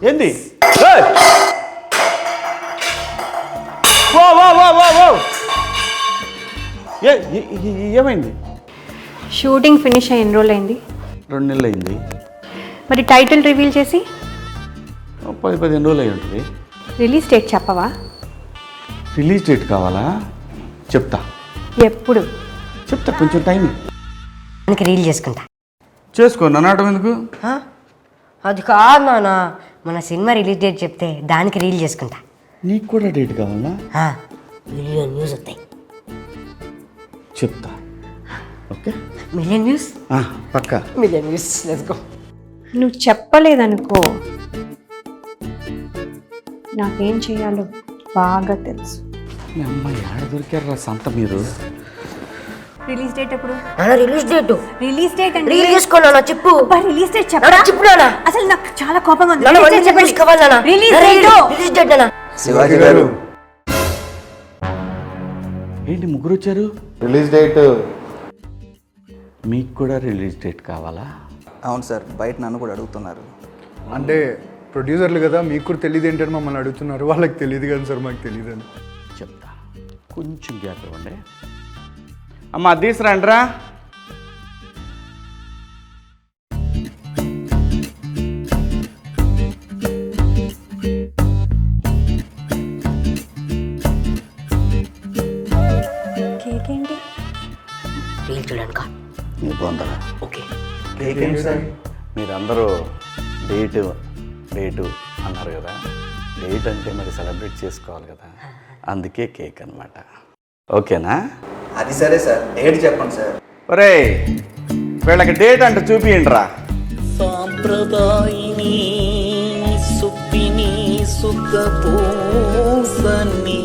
ఏంది ఏమైంది? Shooting finish అయ్యి ఎన్ని రోజులు అయింది? 2 నెలలు అయింది. మరి టైటిల్ రివీల్ చేసి 10-15 రోజులు అయి ఉంటుంది. రిలీజ్ డేట్ చెప్పవా? రిలీజ్ డేట్ కావాలా? చెప్తా. ఎప్పుడు చెప్తా, కొంచెం టైం. దానికి రీల్ చేసుకుంటా. చేసుకో, నన్ను ఎందుకు? అది కాదు నాన్న, మన సినిమా రిలీజ్ డేట్ చెప్తే దానికి రీల్ చేసుకుంటా. నీకు కూడా డేట్ కావాలా? మిలియన్ వ్యూస్ వస్తాయి. చెప్తా. ఓకే, మిలియన్ వ్యూస్ పక్కా. Million views, let's go. నువ్వు చెప్పలేదనుకో, నాకేం చేయాలో బాగా తెలుసు. మీ అమ్మాయి ఆడ దొరికారా సంత మీరు? రిలీజ్ డేట్ ఎప్పుడు? రిలీజ్ డేట్ రిలీజ్ డేట్ అంటే రీల్ చేసుకోనా? చెప్పు. రిలీజ్ డేట్ చెప్పరా? చెప్పు నాన్న. అసలు నాకు చాలా కోపంగా ఉంది. రిలీజ్ డేట్ నాన్న. శివాజీ గారు, ఏంటి ముగ్గురు వచ్చారు? Release date. మీకు కూడా రిలీజ్ డేట్ కావాలా? అవును సార్, బయట నన్ను కూడా అడుగుతున్నారు. అంటే ప్రొడ్యూసర్లు కదా, మీకు కూడా తెలియదు ఏంటని మమ్మల్ని అడుగుతున్నారు. వాళ్ళకి తెలియదు కదా సార్, మాకు తెలియదు అని చెప్తా. కొంచెం గ్యాప్ ఇవ్వండి. అమ్మ తీసురండ్రా. కేక్ ఏంటి? రీల్ చూడనుక. నీ పొందరా. ఓకే. మీరందరూ డేటు అన్నారు కదా. డేట్ అంటే మరి సెలబ్రేట్ చేసుకోవాలి కదా, అందుకే కేక్ అన్నమాట. ఓకేనా? అది సరే సార్, డేట్ చెప్పండి సార్. ఒరే, వీళ్ళకి డేట్ అంటే చూపియండి రా. సాంప్రదాయిని సుప్పిని సుఖ పూసని